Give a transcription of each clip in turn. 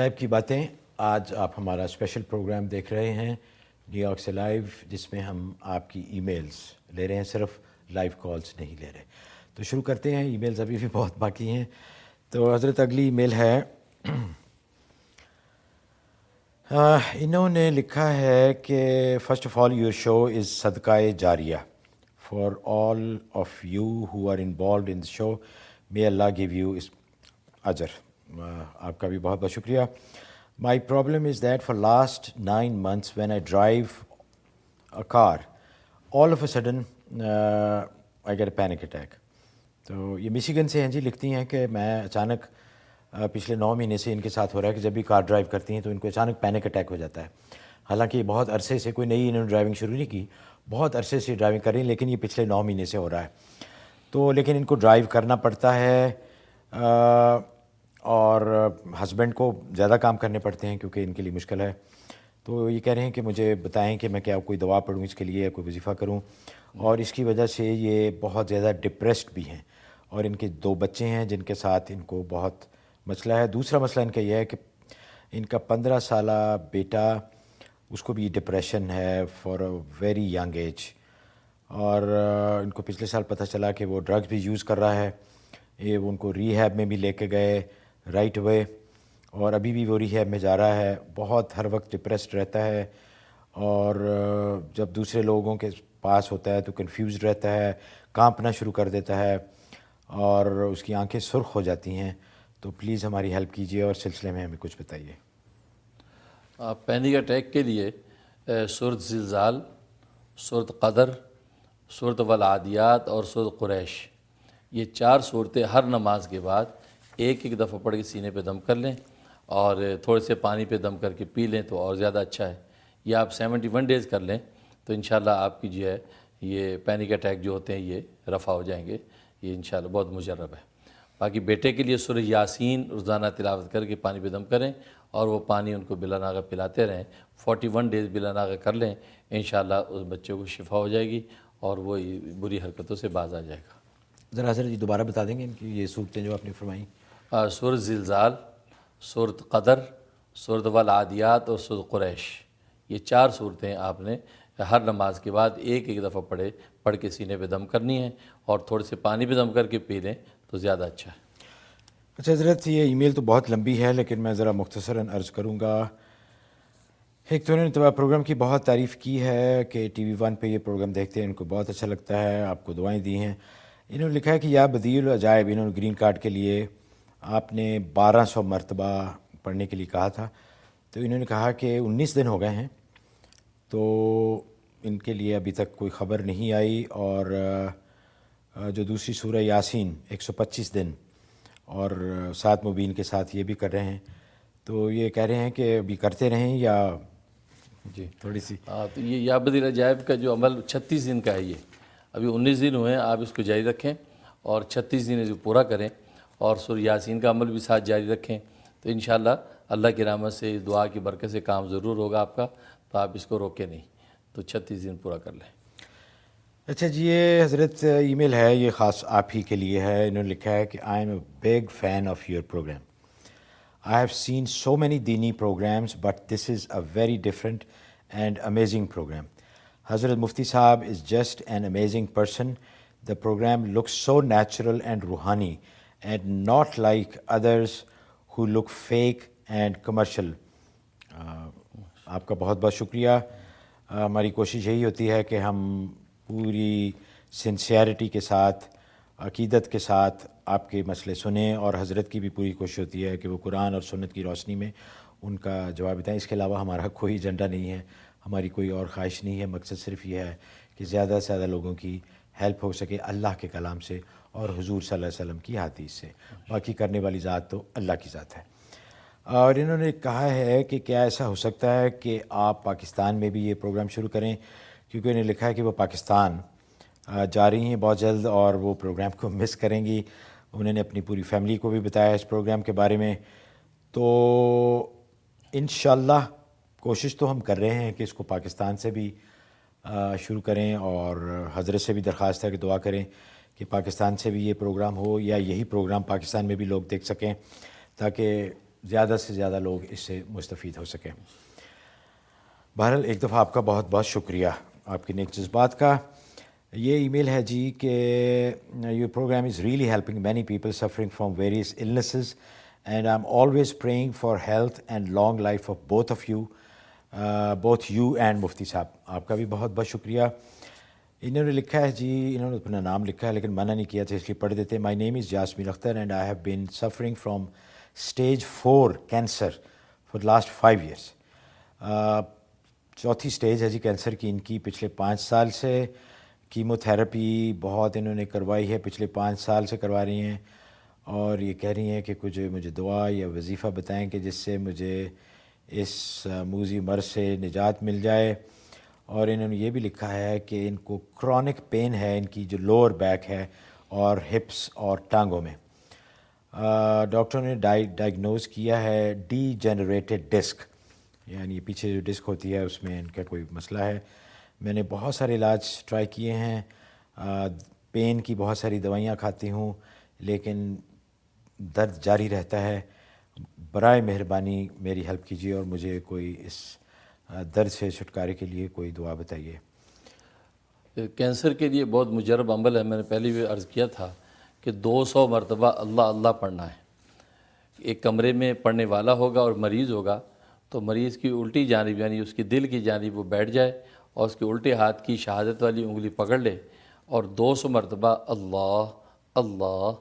غیب کی باتیں، آج آپ ہمارا اسپیشل پروگرام دیکھ رہے ہیں نیو یارک سے لائیو، جس میں ہم آپ کی ای میلز لے رہے ہیں، صرف لائیو کالز نہیں لے رہے. تو شروع کرتے ہیں. ای میلز ابھی بھی بہت باقی ہیں. تو حضرت اگلی ای میل ہے، انہوں نے لکھا ہے کہ first of all your show is صدقہ جاریہ for all of you who are involved in the show, may Allah give you اجر. آپ کا بھی بہت بہت شکریہ. My problem is that for last 9 months when I drive a car, all of a sudden I get a panic attack. تو یہ میشیگن سے ہیں جی. لکھتی ہیں کہ میں اچانک پچھلے 9 مہینے سے ان کے ساتھ ہو رہا ہے کہ جب بھی کار ڈرائیو کرتی ہیں تو ان کو اچانک پینک اٹیک ہو جاتا ہے. حالانکہ بہت عرصے سے کوئی نئی انہوں نے ڈرائیونگ شروع نہیں کی، بہت عرصے سے ڈرائیونگ کر رہی ہیں، لیکن یہ پچھلے 9 مہینے سے ہو رہا ہے. تو لیکن ان کو ڈرائیو کرنا پڑتا ہے اور ہسبینڈ کو زیادہ کام کرنے پڑتے ہیں کیونکہ ان کے لیے مشکل ہے. تو یہ کہہ رہے ہیں کہ مجھے بتائیں کہ میں کیا کوئی دوا پڑھوں اس کے لیے، کوئی وظیفہ کروں، اور اس کی وجہ سے یہ بہت زیادہ ڈپریسڈ بھی ہیں، اور ان کے 2 بچے ہیں جن کے ساتھ ان کو بہت مسئلہ ہے. دوسرا مسئلہ ان کا یہ ہے کہ ان کا 15 سالہ بیٹا، اس کو بھی ڈپریشن ہے for a very young age, اور ان کو پچھلے سال پتہ چلا کہ وہ ڈرگز بھی یوز کر رہا ہے. یہ ان کو ریہیب میں بھی لے کے گئے رائٹ اوے، اور ابھی بھی وہ ریہیب میں جا رہا ہے. بہت ہر وقت ڈپریسڈ رہتا ہے، اور جب دوسرے لوگوں کے پاس ہوتا ہے تو کنفیوزڈ رہتا ہے، کانپنا شروع کر دیتا ہے، اور اس کی آنکھیں سرخ ہو جاتی ہیں. تو پلیز ہماری ہیلپ کیجیے اور سلسلے میں ہمیں کچھ بتائیے. پینک اٹیک کے لیے سورۃ زلزال، سورۃ قدر، سورۃ والعادیات اور سورۃ قریش، یہ 4 صورتیں ہر نماز کے بعد ایک دفعہ پڑھ کے سینے پہ دم کر لیں، اور تھوڑے سے پانی پہ دم کر کے پی لیں تو اور زیادہ اچھا ہے. یہ آپ 71 ڈیز کر لیں تو انشاءاللہ آپ کی جو ہے یہ پینک اٹیک جو ہوتے ہیں یہ رفع ہو جائیں گے. یہ انشاءاللہ بہت مجرب ہے. باقی بیٹے کے لیے سورہ یاسین روزانہ تلاوت کر کے پانی پہ دم کریں، اور وہ پانی ان کو بلا ناغہ پلاتے رہیں. 41 ڈیز بلا ناغہ کر لیں، انشاءاللہ اس بچے کو شفا ہو جائے گی اور وہ بری حرکتوں سے باز آ جائے گا. ذرا حضرت جی دوبارہ بتا دیں گے ان کی یہ صورتیں جو آپ نے فرمائیں؟ سورۃ زلزال، سورۃ قدر، سورۃ والعادیات اور سورۃ قریش، یہ 4 صورتیں آپ نے ہر نماز کے بعد ایک دفعہ پڑھ کے سینے پہ دم کرنی ہے، اور تھوڑے سے پانی پہ دم کر کے پی لیں تو زیادہ اچھا ہے. اچھا حضرت، یہ ای میل تو بہت لمبی ہے لیکن میں ذرا مختصراً عرض کروں گا. ایک تو انہوں نے پروگرام کی بہت تعریف کی ہے کہ ٹی وی 1 پہ یہ پروگرام دیکھتے ہیں، ان کو بہت اچھا لگتا ہے، آپ کو دعائیں دی ہیں. انہوں نے لکھا ہے کہ یا بدیع العجائب، انہوں نے گرین کارڈ کے لیے آپ نے 1200 مرتبہ پڑھنے کے لیے کہا تھا. تو انہوں نے کہا کہ 19 دن ہو گئے ہیں، تو ان کے لیے ابھی تک کوئی خبر نہیں آئی. اور جو دوسری سورہ یاسین 125 دن اور 7 مبین کے ساتھ یہ بھی کر رہے ہیں. تو یہ کہہ رہے ہیں کہ ابھی کرتے رہیں یا جی تھوڑی سی. تو یہ یا بدیع العجائب کا جو عمل 36 دن کا ہے، یہ ابھی 19 دن ہوئے ہیں، آپ اس کو جاری رکھیں اور 36 دن اسے پورا کریں، اور سورہ یاسین کا عمل بھی ساتھ جاری رکھیں. تو انشاءاللہ اللہ کی رحمت سے اس دعا کی برکت سے کام ضرور ہوگا آپ کا. تو آپ اس کو روکیں نہیں، تو 36 دن پورا کر لیں. اچھا جی، یہ حضرت ای میل ہے، یہ خاص آپ ہی کے لیے ہے. انہوں نے لکھا ہے کہ I am a big fan of your program. I have seen so many Dini programs, but this is a very different and amazing program. Hazrat Mufti Sahab is just an amazing person. The program looks so natural and ruhani and not like others who look fake and commercial. آپ کا بہت بہت شکریہ. ہماری کوشش یہی ہوتی ہے کہ ہم پوری سنسیئرٹی کے ساتھ، عقیدت کے ساتھ آپ کے مسئلے سنیں، اور حضرت کی بھی پوری کوشش ہوتی ہے کہ وہ قرآن اور سنت کی روشنی میں ان کا جواب دیں. اس کے علاوہ ہمارا کوئی ایجنڈا نہیں ہے، ہماری کوئی اور خواہش نہیں ہے. مقصد صرف یہ ہے کہ زیادہ سے زیادہ لوگوں کی ہیلپ ہو سکے اللہ کے کلام سے اور حضور صلی اللہ علیہ وسلم کی حدیث سے. باقی کرنے والی ذات تو اللہ کی ذات ہے. اور انہوں نے کہا ہے کہ کیا ایسا ہو سکتا ہے کہ آپ پاکستان میں بھی یہ پروگرام شروع کریں، کیونکہ انہوں نے لکھا ہے کہ وہ پاکستان جا رہی ہیں بہت جلد اور وہ پروگرام کو مس کریں گی. انہوں نے اپنی پوری فیملی کو بھی بتایا اس پروگرام کے بارے میں. تو انشاءاللہ کوشش تو ہم کر رہے ہیں کہ اس کو پاکستان سے بھی شروع کریں، اور حضرت سے بھی درخواست ہے کہ دعا کریں کہ پاکستان سے بھی یہ پروگرام ہو، یا یہی پروگرام پاکستان میں بھی لوگ دیکھ سکیں، تاکہ زیادہ سے زیادہ لوگ اس سے مستفید ہو سکیں. بہرحال ایک دفعہ آپ کا بہت بہت شکریہ آپ کے نیک جذبات کا. یہ ای میل ہے جی کہ your program is really helping many people suffering from various illnesses and I am always praying for health and long life of both you and مفتی صاحب. آپ کا بھی بہت بہت شکریہ. انہوں نے لکھا ہے جی، انہوں نے اپنا نام لکھا ہے لیکن منع نہیں کیا تھا اس لیے پڑھ دیتے. My name is Yasmin Akhtar and I have been suffering from stage 4 cancer for last 5 years. چوتھی سٹیج ہے جی کینسر کی ان کی. پچھلے 5 سال سے کیمو تھراپی بہت انہوں نے کروائی ہے، پچھلے 5 سال سے کروا رہی ہیں، اور یہ کہہ رہی ہیں کہ کچھ مجھے دعا یا وظیفہ بتائیں کہ جس سے مجھے اس موذی مرض سے نجات مل جائے. اور انہوں نے یہ بھی لکھا ہے کہ ان کو کرونک پین ہے ان کی جو لوور بیک ہے اور ہپس اور ٹانگوں میں. ڈاکٹر نے ڈائگنوز کیا ہے ڈی جنریٹڈ ڈسک، یعنی پیچھے جو ڈسک ہوتی ہے اس میں ان کا کوئی مسئلہ ہے. میں نے بہت سارے علاج ٹرائی کیے ہیں، پین کی بہت ساری دوائیاں کھاتی ہوں لیکن درد جاری رہتا ہے. برائے مہربانی میری ہیلپ کیجیے اور مجھے کوئی اس درد سے چھٹکارے کے لیے کوئی دعا بتائیے. کینسر کے لیے بہت مجرب عمل ہے. میں نے پہلے بھی عرض کیا تھا کہ 200 مرتبہ اللہ اللہ پڑھنا ہے. ایک کمرے میں پڑھنے والا ہوگا اور مریض ہوگا تو مریض کی الٹی جانب یعنی اس کی دل کی جانب وہ بیٹھ جائے اور اس کے الٹے ہاتھ کی شہادت والی انگلی پکڑ لے اور 200 مرتبہ اللہ اللہ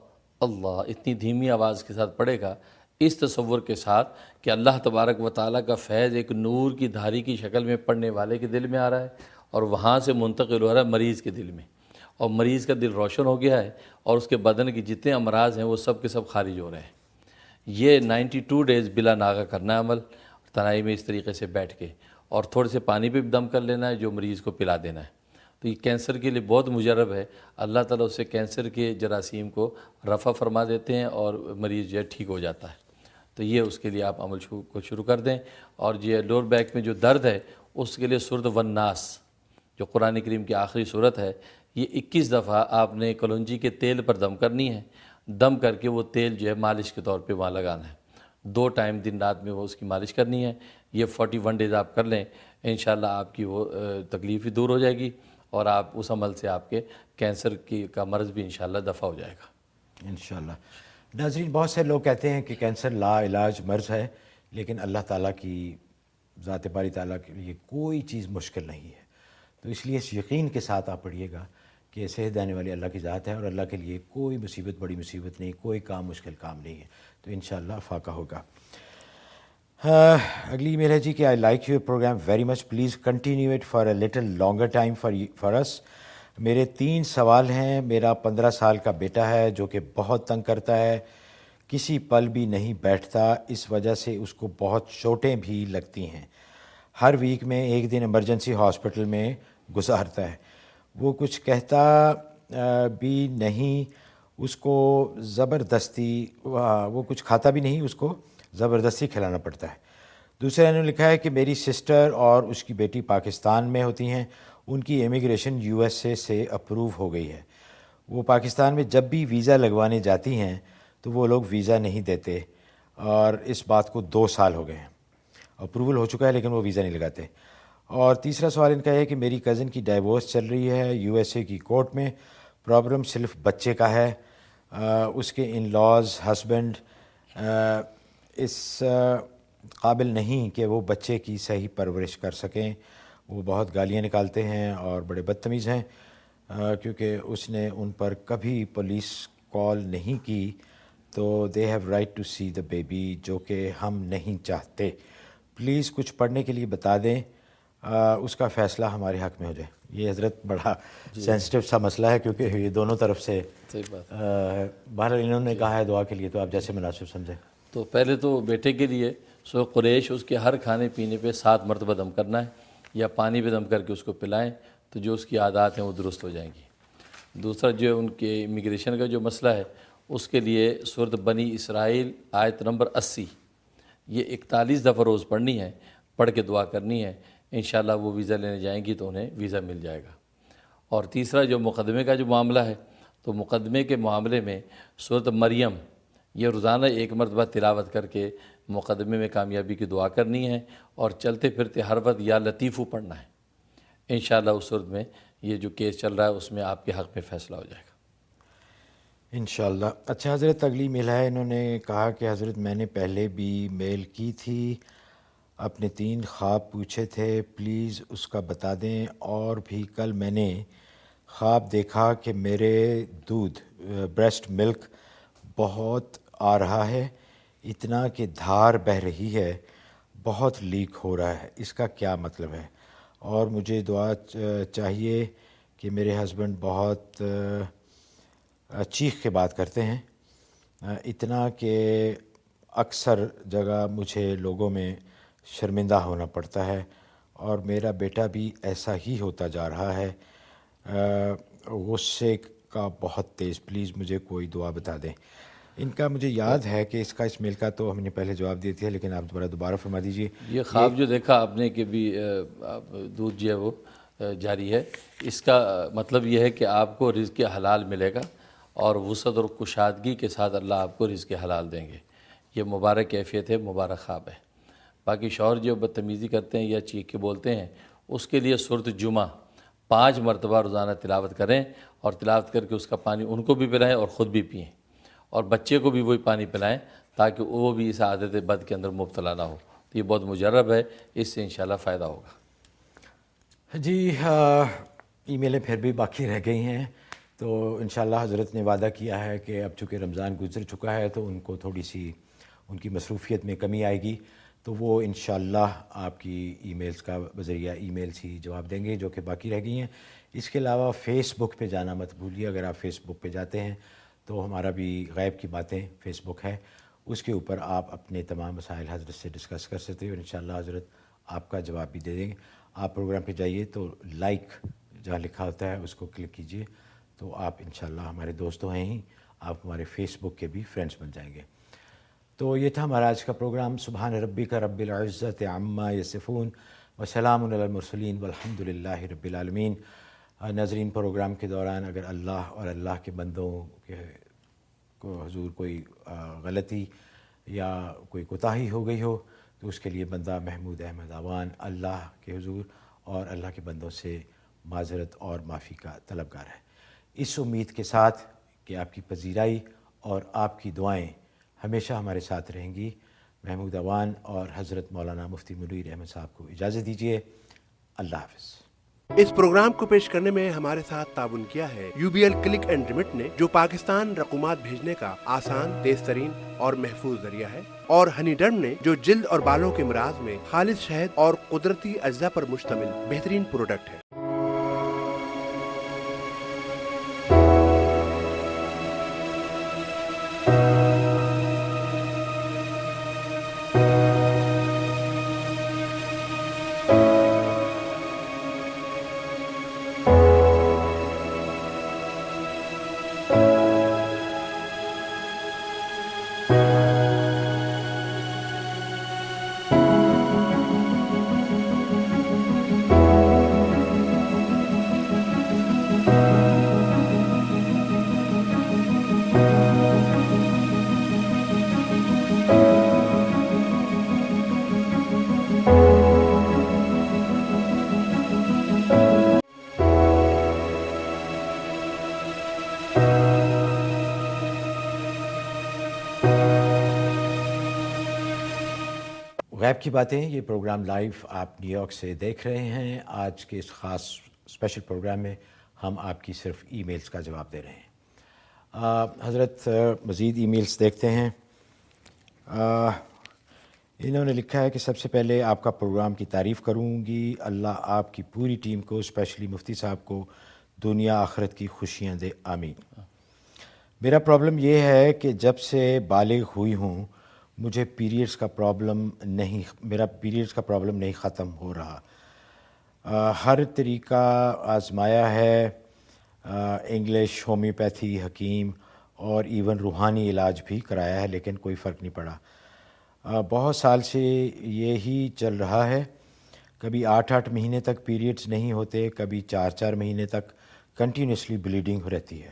اللہ اتنی دھیمی آواز کے ساتھ پڑھے گا، اس تصور کے ساتھ کہ اللہ تبارک و تعالیٰ کا فیض ایک نور کی دھاری کی شکل میں پڑھنے والے کے دل میں آ رہا ہے اور وہاں سے منتقل ہو رہا ہے مریض کے دل میں، اور مریض کا دل روشن ہو گیا ہے اور اس کے بدن کے جتنے امراض ہیں وہ سب کے سب خارج ہو رہے ہیں. یہ 92 ڈیز بلا ناغہ کرنا ہے عمل، تنہائی میں اس طریقے سے بیٹھ کے، اور تھوڑے سے پانی پہ بھی دم کر لینا ہے جو مریض کو پلا دینا ہے. تو یہ کینسر کے لیے بہت مجرب ہے. اللہ تعالیٰ اس سے کینسر کے جراثیم کو رفع فرما دیتے ہیں اور مریض جو ہے ٹھیک ہو جاتا ہے. تو یہ اس کے لیے آپ عمل کو شروع کر دیں. اور یہ لوور بیک میں جو درد ہے اس کے لیے سورۃ والناس جو قرآن کریم کی آخری سورت ہے، یہ 21 دفعہ آپ نے کلونجی کے تیل پر دم کرنی ہے. دم کر کے وہ تیل جو ہے مالش کے طور پہ وہاں لگانا ہے. 2 ٹائم دن رات میں وہ اس کی مالش کرنی ہے. یہ 41 ڈیز آپ کر لیں، انشاءاللہ آپ کی وہ تکلیف بھی دور ہو جائے گی اور آپ اس عمل سے آپ کے کینسر کا مرض بھی انشاءاللہ دفع ہو جائے گا انشاءاللہ. ناظرین، بہت سے لوگ کہتے ہیں کہ کینسر لا علاج مرض ہے، لیکن اللہ تعالیٰ کی ذات باری تعالیٰ کے لیے کوئی چیز مشکل نہیں ہے. تو اس لیے اس یقین کے ساتھ آپ پڑھیے گا کہ صحت دینے والی اللہ کی ذات ہے اور اللہ کے لیے کوئی مصیبت بڑی مصیبت نہیں، کوئی کام مشکل کام نہیں ہے. تو انشاءاللہ فاقہ ہوگا. اگلی ای میل ہے جی کہ I like your program very much, please continue it for a little longer time for us. میرے 3 سوال ہیں. میرا 15 سال کا بیٹا ہے جو کہ بہت تنگ کرتا ہے، کسی پل بھی نہیں بیٹھتا، اس وجہ سے اس کو بہت چوٹیں بھی لگتی ہیں. ہر ویک میں 1 دن ایمرجنسی ہاسپٹل میں گزارتا ہے. وہ کچھ کہتا بھی نہیں، اس کو زبردستی وہ کچھ کھاتا بھی نہیں، اس کو زبردستی کھلانا پڑتا ہے. دوسرا انہوں نے لکھا ہے کہ میری سسٹر اور اس کی بیٹی پاکستان میں ہوتی ہیں، ان کی امیگریشن USA سے اپروو ہو گئی ہے. وہ پاکستان میں جب بھی ویزا لگوانے جاتی ہیں تو وہ لوگ ویزا نہیں دیتے اور اس بات کو 2 سال ہو گئے ہیں. اپروول ہو چکا ہے لیکن وہ ویزا نہیں لگاتے. اور تیسرا سوال ان کا ہے کہ میری کزن کی ڈائیورس چل رہی ہے USA کی کورٹ میں. پرابلم صرف بچے کا ہے، اس کے ان لاز ہسبینڈ اس قابل نہیں کہ وہ بچے کی صحیح پرورش کر سکیں. وہ بہت گالیاں نکالتے ہیں اور بڑے بدتمیز ہیں کیونکہ اس نے ان پر کبھی پولیس کال نہیں کی. تو they have right to see the baby, جو کہ ہم نہیں چاہتے. پلیز کچھ پڑھنے کے لیے بتا دیں، اس کا فیصلہ ہمارے حق میں ہو جائے. یہ حضرت بڑا سینسٹیو سا مسئلہ ہے کیونکہ یہ دونوں طرف سے صحیح بات. بہرحال انہوں نے کہا ہے دعا کے لیے، تو آپ جیسے مناسب سمجھیں. تو پہلے تو بیٹے کے لیے سو قریش اس کے ہر کھانے پینے پہ 7 مرتبہ دم کرنا ہے یا پانی پہ دم کر کے اس کو پلائیں تو جو اس کی عادات ہیں وہ درست ہو جائیں گی. دوسرا جو ان کے امیگریشن کا جو مسئلہ ہے اس کے لیے سورۃ بنی اسرائیل آیت نمبر 80 یہ 41 دفعہ روز پڑھنی ہے، پڑھ کے دعا کرنی ہے. انشاءاللہ وہ ویزا لینے جائیں گی تو انہیں ویزا مل جائے گا. اور تیسرا جو مقدمے کا جو معاملہ ہے تو مقدمے کے معاملے میں سورۃ مریم یہ روزانہ 1 مرتبہ تلاوت کر کے مقدمے میں کامیابی کی دعا کرنی ہے اور چلتے پھرتے ہر وقت یا لطیفو پڑھنا ہے. انشاءاللہ اس صورت میں یہ جو کیس چل رہا ہے اس میں آپ کے حق میں فیصلہ ہو جائے گا. انشاءاللہ. اچھا حضرت، اگلی میل ہے. انہوں نے کہا کہ حضرت میں نے پہلے بھی میل کی تھی، اپنے 3 خواب پوچھے تھے، پلیز اس کا بتا دیں. اور بھی کل میں نے خواب دیکھا کہ میرے دودھ بریسٹ ملک بہت آ رہا ہے، اتنا کہ دھار بہہ رہی ہے، بہت لیک ہو رہا ہے. اس کا کیا مطلب ہے؟ اور مجھے دعا چاہیے کہ میرے ہسبینڈ بہت چیخ کے بات کرتے ہیں، اتنا کہ اکثر جگہ مجھے لوگوں میں شرمندہ ہونا پڑتا ہے، اور میرا بیٹا بھی ایسا ہی ہوتا جا رہا ہے، غصے کا بہت تیز. پلیز مجھے کوئی دعا بتا دیں. ان کا مجھے یاد ہے کہ اس میل کا تو ہم نے پہلے جواب دیے تھے، لیکن آپ دوبارہ فرما دیجیے. یہ خواب جو دیکھا آپ نے کہ بھی دودھ جو ہے وہ جاری ہے، اس کا مطلب یہ ہے کہ آپ کو رزق حلال ملے گا اور وسعت اور کشادگی کے ساتھ اللہ آپ کو رزق حلال دیں گے. یہ مبارک کیفیت ہے، مبارک خواب ہے. باقی شوہر جو بدتمیزی کرتے ہیں یا چیخ کے بولتے ہیں، اس کے لیے سورۃ جمعہ 5 مرتبہ روزانہ تلاوت کریں، اور تلاوت کر کے اس کا پانی ان کو بھی پلائیں اور خود بھی پئیں، اور بچے کو بھی وہی پانی پلائیں تاکہ وہ بھی اس عادت بد کے اندر مبتلا نہ ہو. تو یہ بہت مجرب ہے، اس سے انشاءاللہ فائدہ ہوگا. جی ای میلیں پھر بھی باقی رہ گئی ہیں، تو انشاءاللہ حضرت نے وعدہ کیا ہے کہ اب چونکہ رمضان گزر چکا ہے تو ان کو تھوڑی سی ان کی مصروفیت میں کمی آئے گی، تو وہ انشاءاللہ آپ کی ای میلز کا بذریعہ ای میلز ہی جواب دیں گے جو کہ باقی رہ گئی ہیں. اس کے علاوہ فیس بک پہ جانا مت بھولیے. اگر آپ فیس بک پہ جاتے ہیں تو ہمارا بھی غیب کی باتیں فیس بک ہے، اس کے اوپر آپ اپنے تمام مسائل حضرت سے ڈسکس کر سکتے ہیں، اور انشاءاللہ حضرت آپ کا جواب بھی دے دیں گے. آپ پروگرام پہ جائیے تو لائک جہاں لکھا ہوتا ہے اس کو کلک کیجئے، تو آپ انشاءاللہ ہمارے دوست ہیں ہی، آپ ہمارے فیس بک کے بھی فرینڈز بن جائیں گے. تو یہ تھا ہمارا آج کا پروگرام. سبحان ربک رب العزت عما یصفون وسلام علی المرسلین والحمد للہ رب العالمین. ناظرین، پروگرام کے دوران اگر اللہ اور اللہ کے بندوں کو حضور کوئی غلطی یا کوئی کوتاہی ہو گئی ہو تو اس کے لیے بندہ محمود احمد آوان اللہ کے حضور اور اللہ کے بندوں سے معذرت اور معافی کا طلبگار ہے، اس امید کے ساتھ کہ آپ کی پذیرائی اور آپ کی دعائیں ہمیشہ ہمارے ساتھ رہیں گی. محمود آوان اور حضرت مولانا مفتی منیر احمد صاحب کو اجازت دیجیے. اللہ حافظ. اس پروگرام کو پیش کرنے میں ہمارے ساتھ تعاون کیا ہے UBL کلک اینڈ ریمٹ نے، جو پاکستان رقومات بھیجنے کا آسان، تیز ترین اور محفوظ ذریعہ ہے، اور ہنی ڈرم نے، جو جلد اور بالوں کے امراض میں خالص شہد اور قدرتی اجزاء پر مشتمل بہترین پروڈکٹ ہے. غیب کی باتیں، یہ پروگرام لائیو آپ نیو یارک سے دیکھ رہے ہیں. آج کے اس خاص اسپیشل پروگرام میں ہم آپ کی صرف ای میلز کا جواب دے رہے ہیں. حضرت مزید ای میلز دیکھتے ہیں. انہوں نے لکھا ہے کہ سب سے پہلے آپ کا پروگرام کی تعریف کروں گی. اللہ آپ کی پوری ٹیم کو، اسپیشلی مفتی صاحب کو، دنیا آخرت کی خوشیاں دے، آمین. میرا پرابلم یہ ہے کہ جب سے بالغ ہوئی ہوں مجھے پیریڈز کا پرابلم نہیں ختم ہو رہا. ہر طریقہ آزمایا ہے، انگلش، ہومیوپیتھی، حکیم اور ایون روحانی علاج بھی کرایا ہے، لیکن کوئی فرق نہیں پڑا. بہت سال سے یہی چل رہا ہے. کبھی 8 مہینے تک پیریڈز نہیں ہوتے، کبھی 4 مہینے تک کنٹینیوسلی بلیڈنگ رہتی ہے.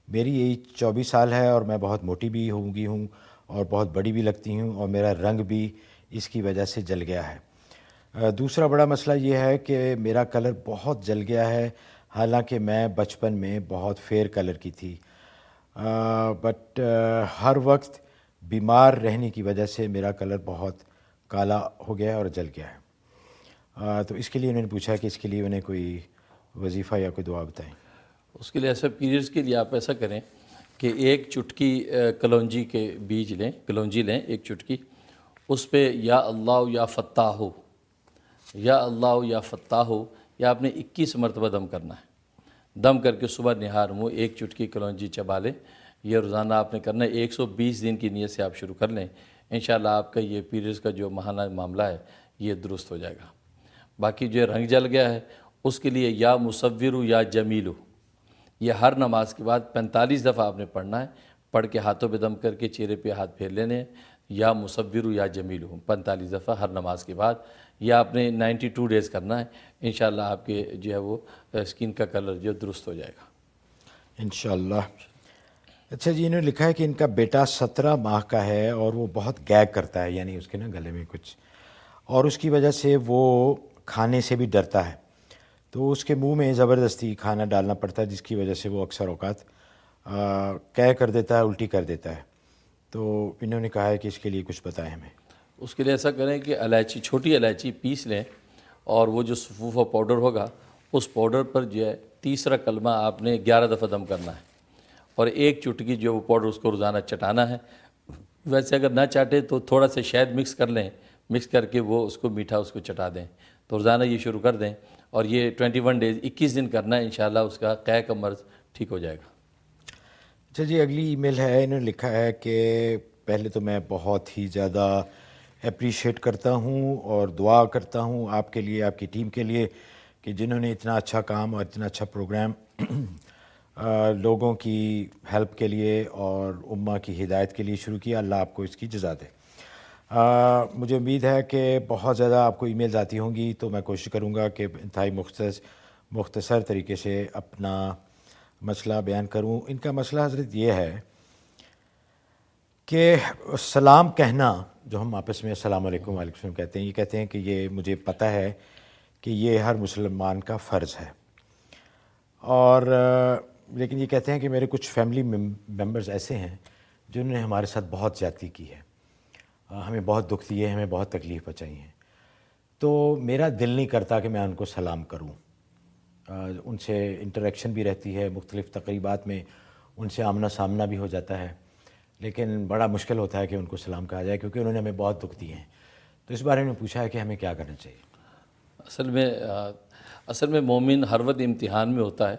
میری ایج 24 سال ہے اور میں بہت موٹی بھی ہو گئی ہوں اور بہت بڑی بھی لگتی ہوں اور میرا رنگ بھی اس کی وجہ سے جل گیا ہے۔ دوسرا بڑا مسئلہ یہ ہے کہ میرا کلر بہت جل گیا ہے، حالانکہ میں بچپن میں بہت فیئر کلر کی تھی، بٹ ہر وقت بیمار رہنے کی وجہ سے میرا کلر بہت کالا ہو گیا ہے اور جل گیا ہے۔ تو اس کے لیے انہوں نے پوچھا کہ اس کے لیے انہیں کوئی وظیفہ یا کوئی دعا بتائیں۔ اس کے لیے ایسا پیریڈز کے لیے آپ ایسا کریں کہ ایک چٹکی کلونجی کے بیج لیں، کلونجی لیں ایک چٹکی، اس پہ یا اللہ یا فتاح ہو، یا اللہ یا فتاح ہو، یا آپ نے 21 مرتبہ دم کرنا ہے۔ دم کر کے صبح نہار منہ ایک چٹکی کلونجی چبا لیں۔ یہ روزانہ آپ نے کرنا ہے، 120 دن کی نیت سے آپ شروع کر لیں، انشاءاللہ آپ کا یہ پیریڈز کا جو ماہانہ معاملہ ہے یہ درست ہو جائے گا۔ باقی جو رنگ جل گیا ہے اس کے لیے یا مصور یا جمیل، یہ ہر نماز کے بعد 45 دفعہ آپ نے پڑھنا ہے، پڑھ کے ہاتھوں پہ دم کر کے چہرے پہ ہاتھ پھیر لینے ہیں، یا مصور یا جمیل 45 دفعہ ہر نماز کے بعد، یا آپ نے 92 ڈیز کرنا ہے، انشاءاللہ آپ کے جو ہے وہ اسکن کا کلر جو درست ہو جائے گا انشاءاللہ۔ اچھا جی، انہوں نے لکھا ہے کہ ان کا بیٹا 17 ماہ کا ہے اور وہ بہت گیگ کرتا ہے، یعنی اس کے نا گلے میں کچھ، اور اس کی وجہ سے وہ کھانے سے بھی ڈرتا ہے، تو اس کے منہ میں زبردستی کھانا ڈالنا پڑتا ہے، جس کی وجہ سے وہ اکثر اوقات قے کر دیتا ہے، الٹی کر دیتا ہے۔ تو انہوں نے کہا ہے کہ اس کے لیے کچھ بتائیں ہمیں۔ اس کے لیے ایسا کریں کہ الائچی، چھوٹی الائچی پیس لیں، اور وہ جو صفوفہ پاؤڈر ہوگا اس پاؤڈر پر جو ہے تیسرا کلمہ آپ نے 11 دفعہ دم کرنا ہے، اور ایک چٹکی جو وہ پاؤڈر اس کو روزانہ چٹانا ہے۔ ویسے اگر نہ چاٹے تو تھوڑا سا شہد مکس کر لیں، مکس کر کے وہ اس کو میٹھا اس کو چٹا دیں، تو روزانہ یہ شروع کر دیں، اور یہ 21 ڈیز 21 دن کرنا ہے، انشاءاللہ اس کا قے کا مرض ٹھیک ہو جائے گا۔ اچھا جی، اگلی ای میل ہے، انہوں نے لکھا ہے کہ پہلے تو میں بہت ہی زیادہ اپریشیٹ کرتا ہوں اور دعا کرتا ہوں آپ کے لیے، آپ کی ٹیم کے لیے، کہ جنہوں نے اتنا اچھا کام اور اتنا اچھا پروگرام لوگوں کی ہیلپ کے لیے اور امہ کی ہدایت کے لیے شروع کیا، اللہ آپ کو اس کی جزا دے۔ مجھے امید ہے کہ بہت زیادہ آپ کو ای میلز آتی ہوں گی، تو میں کوشش کروں گا کہ انتہائی مختصر طریقے سے اپنا مسئلہ بیان کروں۔ ان کا مسئلہ حضرت یہ ہے کہ سلام کہنا، جو ہم آپس میں السلام علیکم وعلیکم السلام کہتے ہیں، یہ کہتے ہیں کہ یہ مجھے پتہ ہے کہ یہ ہر مسلمان کا فرض ہے، اور لیکن یہ کہتے ہیں کہ میرے کچھ فیملی ممبرز ایسے ہیں جنہوں نے ہمارے ساتھ بہت زیادتی کی ہے، ہمیں بہت دکھ دیے، ہمیں بہت تکلیف پہنچائی ہیں، تو میرا دل نہیں کرتا کہ میں ان کو سلام کروں۔ ان سے انٹریکشن بھی رہتی ہے، مختلف تقریبات میں ان سے آمنا سامنا بھی ہو جاتا ہے، لیکن بڑا مشکل ہوتا ہے کہ ان کو سلام کہا جائے، کیونکہ انہوں نے ہمیں بہت دکھ دیے ہیں۔ تو اس بارے میں پوچھا ہے کہ ہمیں کیا کرنا چاہیے۔ اصل میں مومن ہر وقت امتحان میں ہوتا ہے،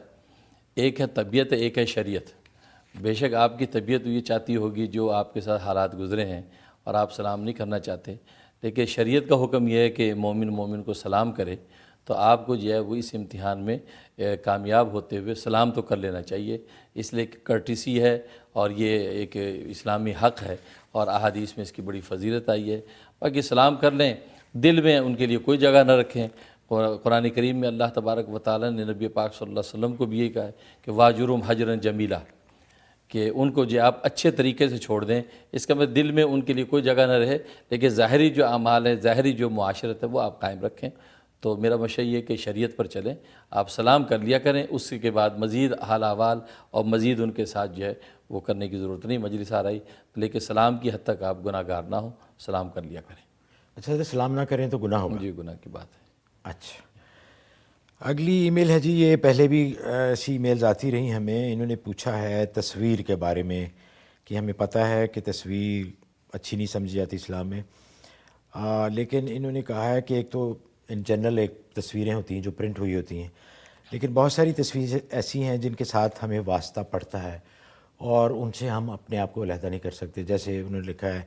ایک ہے طبیعت، ایک ہے شریعت۔ بے شک آپ کی طبیعت یہ چاہتی ہوگی جو آپ کے ساتھ حالات گزرے ہیں اور آپ سلام نہیں کرنا چاہتے، لیکن شریعت کا حکم یہ ہے کہ مومن کو سلام کرے، تو آپ کو جو ہے وہ اس امتحان میں کامیاب ہوتے ہوئے سلام تو کر لینا چاہیے، اس لیے کہ کرٹیسی ہے اور یہ ایک اسلامی حق ہے، اور احادیث میں اس کی بڑی فضیلت آئی ہے۔ باقی سلام کر لیں، دل میں ان کے لیے کوئی جگہ نہ رکھیں۔ قرآن کریم میں اللہ تبارک و تعالیٰ نے نبی پاک صلی اللہ علیہ وسلم کو بھی یہی کہا ہے کہ واجرہم حجرا جمیلا، کہ ان کو جو آپ اچھے طریقے سے چھوڑ دیں، اس کا مطلب دل میں ان کے لیے کوئی جگہ نہ رہے، لیکن ظاہری جو اعمال ہے، ظاہری جو معاشرت ہے وہ آپ قائم رکھیں۔ تو میرا مشورہ یہ ہے کہ شریعت پر چلیں، آپ سلام کر لیا کریں، اس کے بعد مزید حال احوال اور مزید ان کے ساتھ جو ہے وہ کرنے کی ضرورت نہیں، مجلس آ رہی، لیکن سلام کی حد تک آپ گناہ گار نہ ہوں، سلام کر لیا کریں۔ اچھا، اگر سلام نہ کریں تو گناہ ہوگا؟ جی، گناہ کی بات ہے۔ اچھا، اگلی ای میل ہے جی، یہ پہلے بھی ایسی ای میلز آتی رہی ہمیں۔ انہوں نے پوچھا ہے تصویر کے بارے میں، کہ ہمیں پتہ ہے کہ تصویر اچھی نہیں سمجھی جاتی اسلام میں، لیکن انہوں نے کہا ہے کہ ایک تو ان جنرل ایک تصویریں ہوتی ہیں جو پرنٹ ہوئی ہوتی ہیں، لیکن بہت ساری تصویریں ایسی ہیں جن کے ساتھ ہمیں واسطہ پڑتا ہے اور ان سے ہم اپنے آپ کو علیحدہ نہیں کر سکتے۔ جیسے انہوں نے لکھا ہے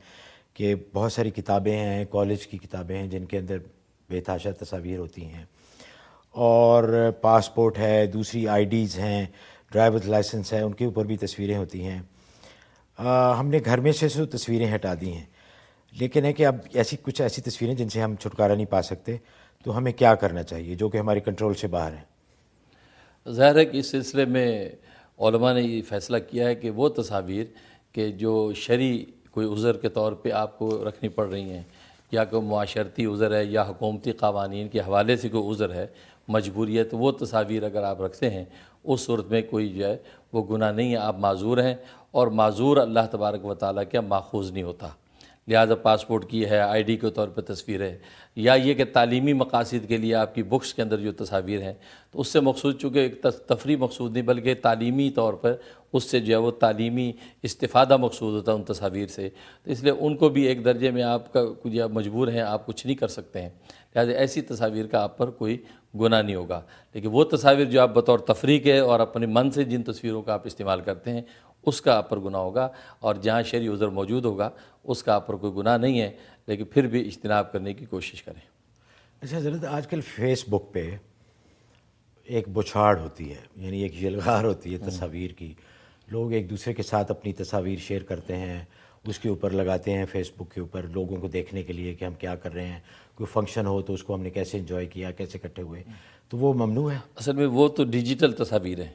کہ بہت ساری کتابیں ہیں، کالج کی کتابیں ہیں جن کے اندر بے تحاشا تصاویر ہوتی ہیں، اور پاسپورٹ ہے، دوسری آئی ڈیز ہیں، ڈرائیورز لائسنس ہے، ان کے اوپر بھی تصویریں ہوتی ہیں۔ ہم نے گھر میں سے تصویریں ہٹا دی ہیں، لیکن ہے کہ اب ایسی تصویریں جن سے ہم چھٹکارا نہیں پا سکتے، تو ہمیں کیا کرنا چاہیے جو کہ ہماری کنٹرول سے باہر ہیں؟ ظاہر ہے کہ اس سلسلے میں علماء نے یہ فیصلہ کیا ہے کہ وہ تصاویر کہ جو شرعی کوئی عذر کے طور پہ آپ کو رکھنی پڑ رہی ہیں، یا کوئی معاشرتی عذر ہے یا حکومتی قوانین کے حوالے سے کوئی عذر ہے، مجبوری ہے، تو وہ تصاویر اگر آپ رکھتے ہیں اس صورت میں کوئی جو ہے وہ گناہ نہیں ہے، آپ معذور ہیں، اور معذور اللہ تبارک و تعالیٰ کا ماخوذ نہیں ہوتا۔ لہٰذا پاسپورٹ کی ہے، آئی ڈی کے طور پہ تصویر ہے، یا یہ کہ تعلیمی مقاصد کے لیے آپ کی بکس کے اندر جو تصاویر ہیں، تو اس سے مقصود چونکہ ایک تفریح مقصود نہیں بلکہ تعلیمی طور پر اس سے جو ہے وہ تعلیمی استفادہ مقصود ہوتا ہے ان تصاویر سے، تو اس لیے ان کو بھی ایک درجے میں آپ کا یا مجبور ہیں، آپ کچھ نہیں کر سکتے ہیں، لہٰذا ایسی تصاویر کا آپ پر کوئی گناہ نہیں ہوگا۔ لیکن وہ تصاویر جو آپ بطور تفریح کے اور اپنے من سے جن تصویروں کا آپ استعمال کرتے ہیں اس کا آپ پر گناہ ہوگا، اور جہاں شرعی عذر موجود ہوگا اس کا آپ پر کوئی گناہ نہیں ہے، لیکن پھر بھی اجتناب کرنے کی کوشش کریں۔ اچھا حضرت، آج کل فیس بک پہ ایک بچھاڑ ہوتی ہے، یعنی ایک یلغار ہوتی ہے تصاویر کی، لوگ ایک دوسرے کے ساتھ اپنی تصاویر شیئر کرتے ہیں، اس کے اوپر لگاتے ہیں فیس بک کے اوپر لوگوں کو دیکھنے کے لیے کہ ہم کیا کر رہے ہیں، کوئی فنکشن ہو تو اس کو ہم نے کیسے انجوائے کیا، کیسے اکٹھے ہوئے، تو وہ ممنوع ہے؟ اصل میں وہ تو ڈیجیٹل تصاویر ہیں،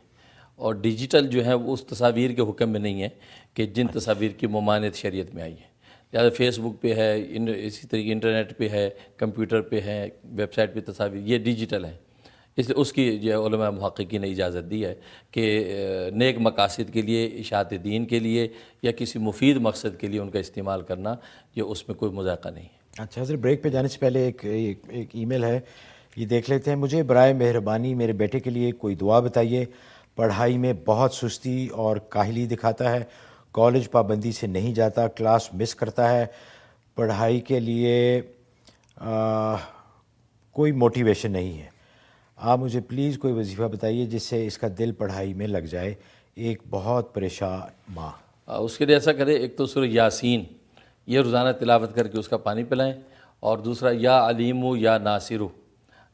اور ڈیجیٹل جو ہے وہ اس تصاویر کے حکم میں نہیں ہے کہ جن تصاویر کی ممانعت شریعت میں آئی ہے۔ لہٰذا فیس بک پہ ہے، اسی طریقے انٹرنیٹ پہ ہے، کمپیوٹر پہ ہے، ویب سائٹ پہ تصاویر، یہ ڈیجیٹل ہیں، اس لیے اس کی جو ہے علماء محققین نے اجازت دی ہے کہ نیک مقاصد کے لیے، اشاعت دین کے لیے یا کسی مفید مقصد کے لیے ان کا استعمال کرنا، یہ اس میں کوئی مذاقہ نہیں ہے۔ اچھا حضرت، بریک پہ جانے سے پہلے ایک ای میل ہے، یہ دیکھ لیتے ہیں۔ مجھے برائے مہربانی میرے بیٹے کے لیے کوئی دعا بتائیے، پڑھائی میں بہت سستی اور کاہلی دکھاتا ہے، کالج پابندی سے نہیں جاتا، کلاس مس کرتا ہے، پڑھائی کے لیے کوئی موٹیویشن نہیں ہے۔ آپ مجھے پلیز کوئی وظیفہ بتائیے جس سے اس کا دل پڑھائی میں لگ جائے، ایک بہت پریشان ماں۔ اس کے لیے ایسا کرے، ایک تو سورہ یاسین یہ روزانہ تلاوت کر کے اس کا پانی پلائیں، اور دوسرا یا علیمو یا ناصرو،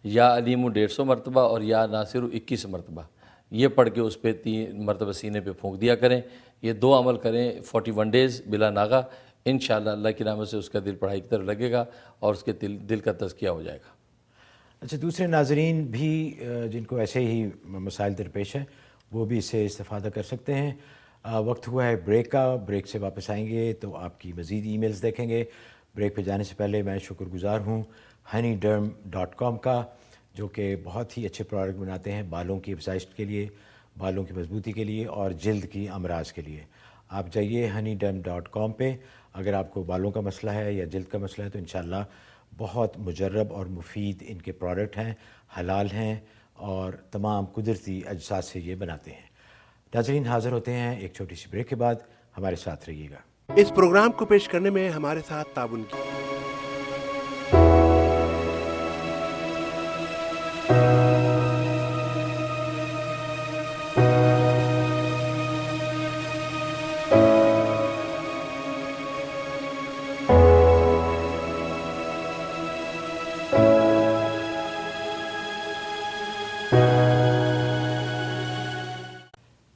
یا علیمو 150 مرتبہ اور یا ناصرو 21 مرتبہ، یہ پڑھ کے اس پہ 3 مرتبہ سینے پہ پھونک دیا کریں۔ یہ 2 عمل کریں 41 ڈیز بلا ناغہ، انشاءاللہ اللہ کی رحمت سے اس کا دل پڑھائی کی طرف لگے گا اور اس کے دل کا تزکیہ ہو جائے گا۔ اچھا، دوسرے ناظرین بھی جن کو ایسے ہی مسائل درپیش ہیں وہ بھی اس سے استفادہ کر سکتے ہیں۔ وقت ہوا ہے بریک کا، بریک سے واپس آئیں گے تو آپ کی مزید ای میلز دیکھیں گے۔ بریک پہ جانے سے پہلے میں شکر گزار ہوں honeyderm.com کا، جو کہ بہت ہی اچھے پروڈکٹ بناتے ہیں بالوں کی افزائش کے لیے، بالوں کی مضبوطی کے لیے اور جلد کی امراض کے لیے۔ آپ جائیے honeyderm.com پہ، اگر آپ کو بالوں کا مسئلہ ہے یا جلد کا مسئلہ ہے تو انشاءاللہ بہت مجرب اور مفید ان کے پروڈکٹ ہیں، حلال ہیں اور تمام قدرتی اجزاء سے یہ بناتے ہیں۔ ناظرین، حاضر ہوتے ہیں ایک چھوٹی سی بریک کے بعد، ہمارے ساتھ رہیے گا۔ اس پروگرام کو پیش کرنے میں ہمارے ساتھ تعاون کی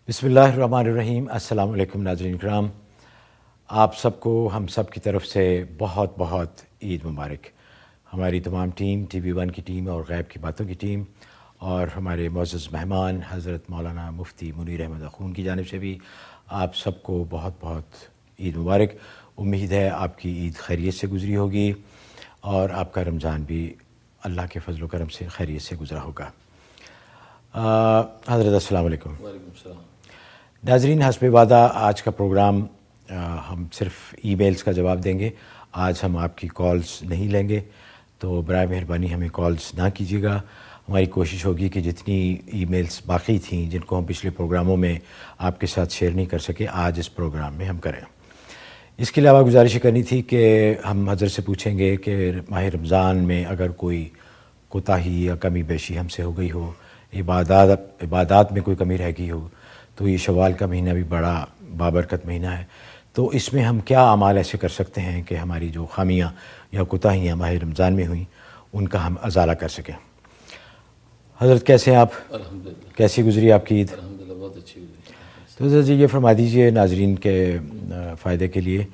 بسم اللہ الرحمن الرحیم۔ السلام علیکم ناظرین کرام، آپ سب کو ہم سب کی طرف سے بہت بہت عید مبارک۔ ہماری تمام ٹیم، ٹی وی 1 کی ٹیم اور غیب کی باتوں کی ٹیم اور ہمارے معزز مہمان حضرت مولانا مفتی منیر احمد اخون کی جانب سے بھی آپ سب کو بہت بہت عید مبارک۔ امید ہے آپ کی عید خیریت سے گزری ہوگی اور آپ کا رمضان بھی اللہ کے فضل و کرم سے خیریت سے گزرا ہوگا۔ حضرت السلام علیکم۔ وعلیکم السلام۔ ناظرین، حسب وعدہ آج کا پروگرام ہم صرف ای میلز کا جواب دیں گے، آج ہم آپ کی کالز نہیں لیں گے، تو برائے مہربانی ہمیں کالز نہ کیجیے گا۔ ہماری کوشش ہوگی کہ جتنی ای میلز باقی تھیں جن کو ہم پچھلے پروگراموں میں آپ کے ساتھ شیئر نہیں کر سکے، آج اس پروگرام میں ہم کریں۔ اس کے علاوہ گزارش کرنی تھی کہ ہم حضرت سے پوچھیں گے کہ ماہ رمضان میں اگر کوئی کوتاہی یا کمی بیشی ہم سے ہو گئی ہو، عبادات میں کوئی کمی رہ گئی ہو، تو یہ شوال کا مہینہ بھی بڑا بابرکت مہینہ ہے، تو اس میں ہم کیا اعمال ایسے کر سکتے ہیں کہ ہماری جو خامیاں یا کوتاہیاں ماہ رمضان میں ہوئیں ان کا ہم ازالہ کر سکیں۔ حضرت کیسے ہیں آپ؟ الحمدللہ، کیسی گزری آپ کی عید؟ الحمدللہ بہت اچھی ہوئی۔ تو حضرت جی یہ فرما دیجئے ناظرین کے فائدے کے لیے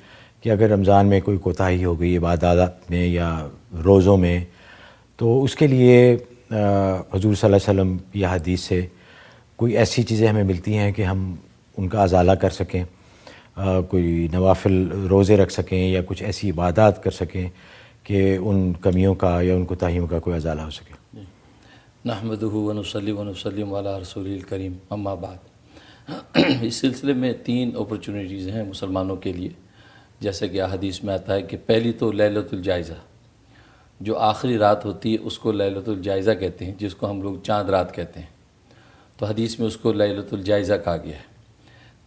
کہ اگر رمضان میں کوئی کوتاہی ہو گئی عبادات میں یا روزوں میں، تو اس کے لیے حضور صلی اللہ علیہ وسلم یا حدیث سے کوئی ایسی چیزیں ہمیں ملتی ہیں کہ ہم ان کا ازالہ کر سکیں۔ کوئی نوافل روزے رکھ سکیں یا کچھ ایسی عبادات کر سکیں کہ ان کمیوں کا یا ان کوتاہیوں کا کوئی ازالہ ہو سکے. نحمدہ ونصلی ونسلم علی رسول الکریم اما بعد. اس سلسلے میں 3 اپرچونیٹیز ہیں مسلمانوں کے لیے. جیسے کہ حدیث میں آتا ہے کہ پہلی تو لیلۃ الجائزہ، جو آخری رات ہوتی ہے اس کو لیلۃ الجائزہ کہتے ہیں، جس کو ہم لوگ چاند رات کہتے ہیں. تو حدیث میں اس کو لیلۃ الجائزہ کہا گیا ہے.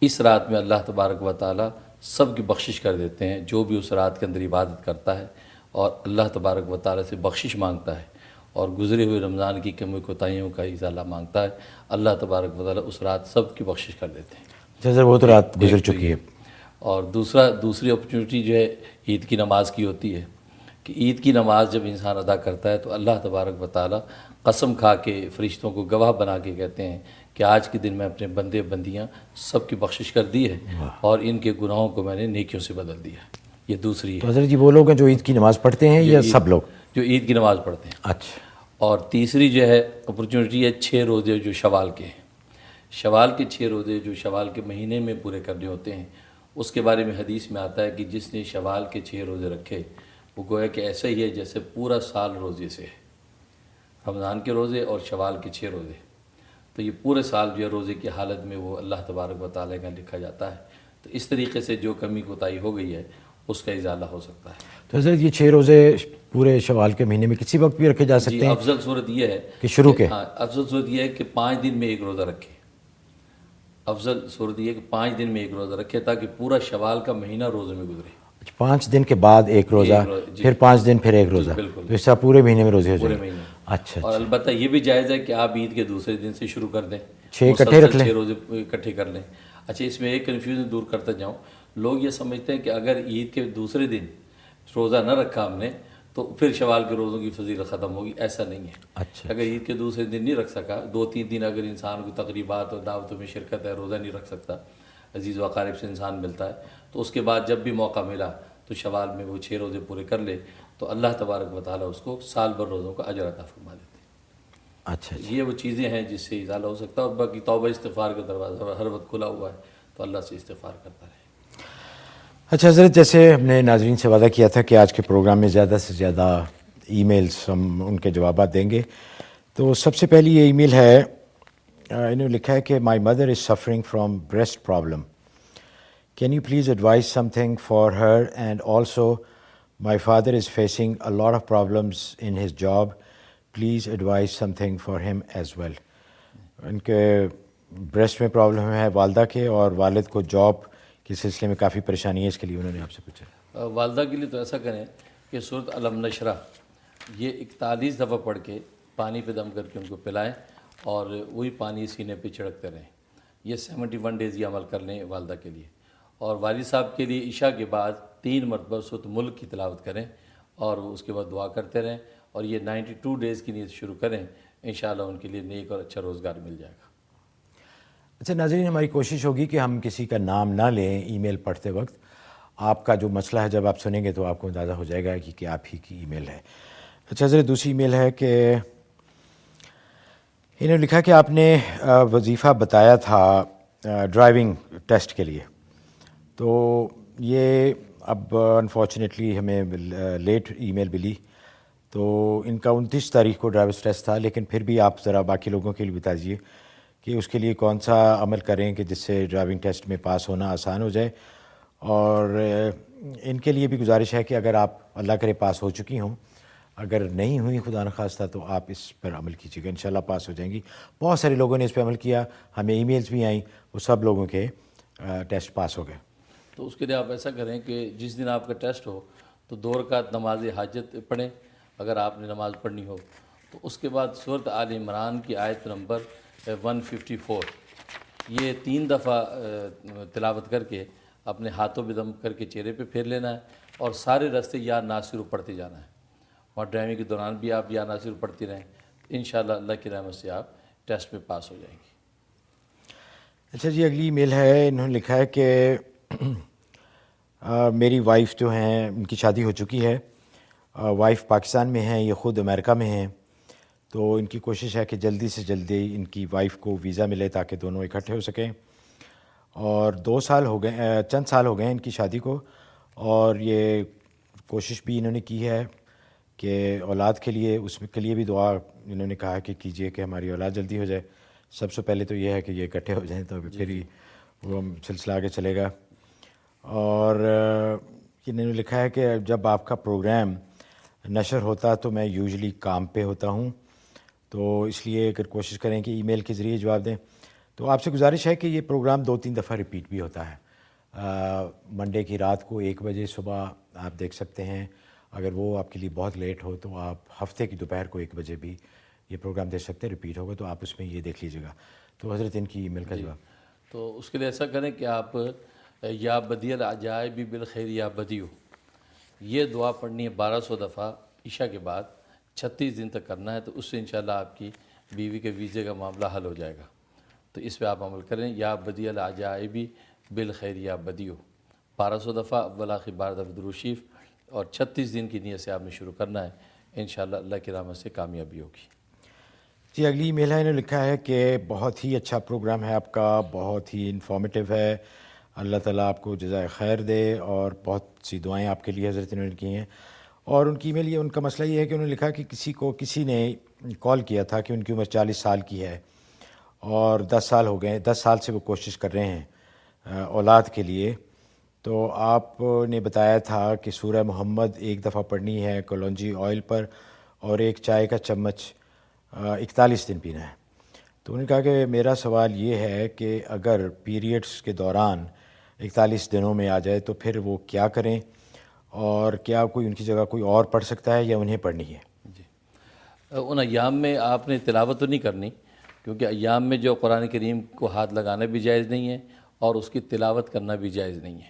اس رات میں اللہ تبارک و تعالی سب کی بخشش کر دیتے ہیں. جو بھی اس رات کے اندر عبادت کرتا ہے اور اللہ تبارک و تعالی سے بخشش مانگتا ہے اور گزرے ہوئے رمضان کی کمی کوتاہیوں کا ازالہ مانگتا ہے، اللہ تبارک و تعالی اس رات سب کی بخشش کر دیتے ہیں. جیسے وہ تو رات گزر چکی ہے. اور دوسری اپرچونیٹی جو ہے عید کی نماز کی ہوتی ہے کہ عید کی نماز جب انسان ادا کرتا ہے تو اللہ تبارک و تعالی قسم کھا کے فرشتوں کو گواہ بنا کے کہتے ہیں کہ آج کے دن میں اپنے بندے بندیاں سب کی بخشش کر دی ہے اور ان کے گناہوں کو میں نے نیکیوں سے بدل دیا. یہ دوسری ہے. حضرت جی وہ لوگ ہیں جو عید کی نماز پڑھتے ہیں یا سب لوگ جو عید کی نماز پڑھتے ہیں؟ اچھا. اور تیسری جو ہے اپرچونیٹی ہے 6 روزے جو شوال کے ہیں. شوال کے 6 روزے جو شوال کے مہینے میں پورے کرنے ہوتے ہیں، اس کے بارے میں حدیث میں آتا ہے کہ جس نے شوال کے 6 روزے رکھے وہ گویا کہ ایسا ہی ہے جیسے پورا سال روزے سے ہے. رمضان کے روزے اور شوال کے 6 روزے، تو یہ پورے سال جو ہے روزے کی حالت میں وہ اللہ تبارک و تعالیٰ کا لکھا جاتا ہے. تو اس طریقے سے جو کمی کوتاہی ہو گئی ہے اس کا ازالہ ہو سکتا ہے. تو حضرت یہ 6 روزے پورے شوال کے مہینے میں کسی وقت بھی رکھے جا سکتے ہیں؟ افضل صورت یہ ہے کہ شروع کے ہاں، افضل صورت یہ ہے کہ 5 دن میں ایک روزہ رکھے. افضل صورت یہ ہے کہ 5 دن میں ایک روزہ رکھے تاکہ پورا شوال کا مہینہ روزے میں گزرے. 5 دن کے بعد ایک روزہ، پھر 5 دن پھر ایک روزہ، بالکل. تو اس سے پورے مہینے میں روزے ہو پورے جائیں. مہینے. اچھا. اور البتہ یہ بھی جائز ہے کہ آپ عید کے دوسرے دن سے شروع کر دیں، 6 اکٹھے رکھ لیں. 6 روزے اکٹھے کر لیں. اچھا، اس میں ایک کنفیوژن دور کرتا جاؤں. لوگ یہ سمجھتے ہیں کہ اگر عید کے دوسرے دن روزہ نہ رکھا ہم نے تو پھر شوال کے روزوں کی فضیلت ختم ہوگی. ایسا نہیں ہے. اچھا. اگر عید کے دوسرے دن نہیں رکھ سکا، 2-3 دن اگر انسان کو تقریبات اور دعوتوں میں شرکت ہے، روزہ نہیں رکھ سکتا، عزیز و اقارب سے انسان ملتا ہے، تو اس کے بعد جب بھی موقع ملا تو شوال میں وہ 6 روزے پورے کر لے تو اللہ تبارک و تعالیٰ اس کو سال بھر روزوں کا اجر عطا فرما دیتے ہیں. اچھا. یہ وہ چیزیں ہیں جس سے ازالہ ہو سکتا ہے. اور باقی توبہ استغفار کا دروازہ ہر وقت کھلا ہوا ہے، تو اللہ سے استغفار کرتا رہے. اچھا حضرت، جیسے ہم نے ناظرین سے وعدہ کیا تھا کہ آج کے پروگرام میں زیادہ سے زیادہ ای میلز ہم ان کے جوابات دیں گے. تو سب سے پہلی یہ ای میل ہے، انہوں نے لکھا ہے کہ my mother is suffering from breast problem. Can you please advise something for her and also my father is facing a lot of problems in his job. Please advise something for ہم as well. ان کے breast میں problem ہے والدہ کے، اور والد کو جاب کے سلسلے میں کافی پریشانی ہے، اس کے لیے انہوں نے آپ سے پوچھا. والدہ کے لیے تو ایسا کریں کہ سورۃ علم نشرہ یہ 41 دفعہ پڑھ کے پانی پہ دم کر کے ان کو پلائیں اور وہی پانی سینے پہ چھڑکتے رہیں. یہ 71 ڈیز یہ عمل کر لیں والدہ کے لیے. اور والد صاحب کے لیے عشاء کے بعد 3 مرتبہ سورۃ ملک کی تلاوت کریں اور اس کے بعد دعا کرتے رہیں، اور یہ 92 ڈیز کی نیت شروع کریں. انشاءاللہ ان کے لیے نیک اور اچھا روزگار مل جائے گا. اچھا ناظرین، ہماری کوشش ہوگی کہ ہم کسی کا نام نہ لیں ای میل پڑھتے وقت. آپ کا جو مسئلہ ہے جب آپ سنیں گے تو آپ کو اندازہ ہو جائے گا کہ آپ ہی کی ای میل ہے. اچھا حضرت، دوسری ای میل ہے کہ انہوں نے لکھا کہ آپ نے وظیفہ بتایا تھا ڈرائیونگ ٹیسٹ کے لیے، تو یہ اب انفارچونیٹلی ہمیں لیٹ ای میل ملی. تو ان کا 29 تاریخ کو ڈرائیورس ٹیسٹ تھا، لیکن پھر بھی آپ ذرا باقی لوگوں کے لیے بتا دیجیے کہ اس کے لیے کون سا عمل کریں کہ جس سے ڈرائیونگ ٹیسٹ میں پاس ہونا آسان ہو جائے. اور ان کے لیے بھی گزارش ہے کہ اگر آپ اللہ کرے پاس ہو چکی ہوں، اگر نہیں ہوئی خدا نخواستہ، تو آپ اس پر عمل کیجیے گا، انشاءاللہ پاس ہو جائیں گی. بہت سارے لوگوں نے اس پہ عمل کیا، ہمیں ای میلز بھی آئیں، وہ سب لوگوں کے ٹیسٹ پاس ہو گئے. تو اس کے لیے آپ ایسا کریں کہ جس دن آپ کا ٹیسٹ ہو تو 2 رکعت نماز حاجت پڑھیں اگر آپ نے نماز پڑھنی ہو. تو اس کے بعد سورۃ آل عمران کی آیت نمبر 154 یہ 3 دفعہ تلاوت کر کے اپنے ہاتھوں پہ دم کر کے چہرے پہ پھیر لینا ہے، اور سارے راستے یا ناصر پڑھتے جانا ہے. اور ڈرائیونگ کے دوران بھی آپ یا ناصر پڑھتی رہیں. انشاءاللہ اللہ کی رحمت سے آپ ٹیسٹ میں پاس ہو جائیں گے. اچھا جی، اگلی میل ہے، انہوں نے لکھا ہے کہ میری وائف جو ہیں ان کی شادی ہو چکی ہے، وائف پاکستان میں ہیں، یہ خود امریکہ میں ہیں. تو ان کی کوشش ہے کہ جلدی سے جلدی ان کی وائف کو ویزا ملے تاکہ دونوں اکٹھے ہو سکیں. اور 2 سال ہو گئے، چند سال ہو گئے ہیں ان کی شادی کو، اور یہ کوشش بھی انہوں نے کی ہے کہ اولاد کے لیے، اس کے لیے بھی دعا انہوں نے کہا کہ کیجئے کہ ہماری اولاد جلدی ہو جائے۔ سب سے پہلے تو یہ ہے کہ یہ اکٹھے ہو جائیں، تو پھر ہی وہ سلسلہ آگے چلے گا۔ اور انہوں نے لکھا ہے کہ جب آپ کا پروگرام نشر ہوتا تو میں یوزلی کام پہ ہوتا ہوں، تو اس لیے اگر کوشش کریں کہ ای میل کے ذریعے جواب دیں۔ تو آپ سے گزارش ہے کہ یہ پروگرام 2-3 دفعہ ریپیٹ بھی ہوتا ہے۔ منڈے کی رات کو 1 بجے، صبح آپ دیکھ سکتے ہیں۔ اگر وہ آپ کے لیے بہت لیٹ ہو تو آپ ہفتے کی دوپہر کو 1 بجے بھی یہ پروگرام دیکھ سکتے ہیں، ریپیٹ ہوگا، تو آپ اس میں یہ دیکھ لیجیے گا۔ تو حضرت ان کی ای میل کا جواب۔ تو اس کے لیے ایسا کریں کہ آپ یا بدی العجائب بالخیر یا بدیو، یہ دعا پڑھنی ہے 1200 دفعہ عشاء کے بعد، 36 دن تک کرنا ہے، تو اس سے انشاءاللہ آپ کی بیوی کے ویزے کا معاملہ حل ہو جائے گا۔ تو اس پہ آپ عمل کریں، یا بدی العجائب بالخیر یا بدیو، 1200 دفعہ، اول آخر 12 دفعہ درود شریف، اور 36 دن کی نیت سے آپ نے شروع کرنا ہے، انشاءاللہ اللہ کی رحمت سے کامیابی ہوگی۔ جی، اگلی ای میل ہے، انہوں نے لکھا ہے کہ بہت ہی اچھا پروگرام ہے آپ کا، بہت ہی انفارمیٹیو ہے، اللہ تعالیٰ آپ کو جزائے خیر دے، اور بہت سی دعائیں آپ کے لیے حضرت انہوں نے کی ہیں۔ اور ان کی ای میل یہ، ان کا مسئلہ یہ ہے کہ انہوں نے لکھا کہ کسی نے کال کیا تھا کہ ان کی عمر 40 سال کی ہے، اور 10 سال ہو گئے، 10 سال سے وہ کوشش کر رہے ہیں اولاد کے لیے۔ تو آپ نے بتایا تھا کہ سورہ محمد 1 دفعہ پڑھنی ہے کلونجی آئل پر، اور 1 چائے کا چمچ 41 دن پینا ہے۔ تو انہوں نے کہا کہ میرا سوال یہ ہے کہ اگر پیریڈز کے دوران 41 دنوں میں آ جائے تو پھر وہ کیا کریں، اور کیا کوئی ان کی جگہ کوئی اور پڑھ سکتا ہے یا انہیں پڑھنی ہے؟ جی، ان ایام میں آپ نے تلاوت تو نہیں کرنی، کیونکہ ایام میں جو قرآن کریم کو ہاتھ لگانا بھی جائز نہیں ہے اور اس کی تلاوت کرنا بھی جائز نہیں ہے۔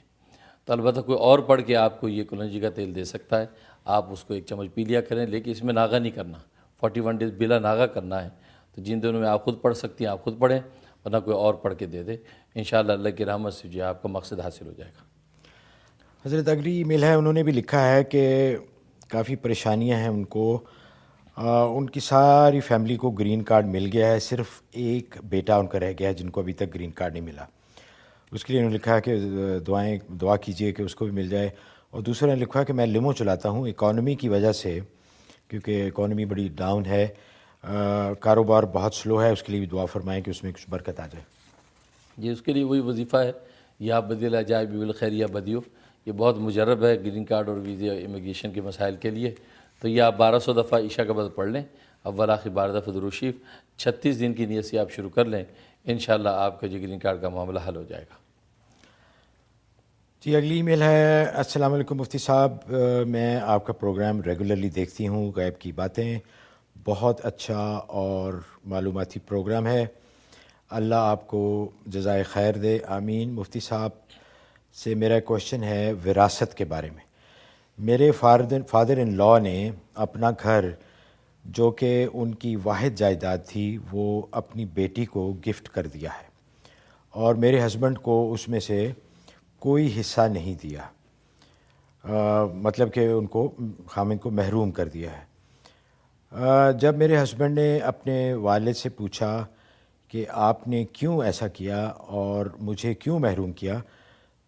تو البتہ کوئی اور پڑھ کے آپ کو یہ کلونجی کا تیل دے سکتا ہے، آپ اس کو 1 چمچ پی لیا کریں، لیکن اس میں ناغہ نہیں کرنا، 41 ڈیز بلا ناغہ کرنا ہے۔ تو جن دنوں میں آپ خود پڑھ سکتی ہیں آپ خود پڑھیں، ورنہ کوئی اور پڑھ کے دے دے، انشاءاللہ اللہ کی رحمت سے جو آپ کا مقصد حاصل ہو جائے گا۔ حضرت اگلی ای میل ہے، انہوں نے بھی لکھا ہے کہ کافی پریشانیاں ہیں ان کو، ان کی ساری فیملی کو گرین کارڈ مل گیا ہے، صرف ایک بیٹا ان کا رہ گیا ہے جن کو ابھی تک گرین کارڈ نہیں ملا۔ اس کے لیے انہوں نے لکھا ہے کہ دعا کیجئے کہ اس کو بھی مل جائے۔ اور دوسرا نے لکھا ہے کہ میں لمو چلاتا ہوں، اکانومی کی وجہ سے، کیونکہ اکانومی بڑی ڈاؤن ہے، کاروبار بہت سلو ہے، اس کے لیے بھی دعا فرمائیں کہ اس میں کچھ برکت آ جائے۔ جی، اس کے لیے وہی وظیفہ ہے، یا بدی العجائب بالخیر یا بدیو، یہ بہت مجرب ہے گرین کارڈ اور ویزے امیگریشن کے مسائل کے لیے۔ تو یہ آپ 1200 دفعہ عشاء کے بعد پڑھ لیں، اول آخر 12 دفعہ درود شریف، 36 دن کی نیت سے آپ شروع کر لیں، انشاءاللہ آپ کا جو گرین کارڈ کا معاملہ حل ہو جائے گا۔ جی، اگلی ای میل ہے، السلام علیکم مفتی صاحب، میں آپ کا پروگرام ریگولرلی دیکھتی ہوں، غیب کی باتیں، بہت اچھا اور معلوماتی پروگرام ہے، اللہ آپ کو جزائے خیر دے، آمین۔ مفتی صاحب سے میرا کوشچن ہے وراثت کے بارے میں۔ میرے فادر ان لا نے اپنا گھر، جو کہ ان کی واحد جائیداد تھی، وہ اپنی بیٹی کو گفٹ کر دیا ہے، اور میرے ہسبینڈ کو اس میں سے کوئی حصہ نہیں دیا، مطلب کہ ان کو خامند کو محروم کر دیا ہے۔ جب میرے ہسبینڈ نے اپنے والد سے پوچھا کہ آپ نے کیوں ایسا کیا اور مجھے کیوں محروم کیا،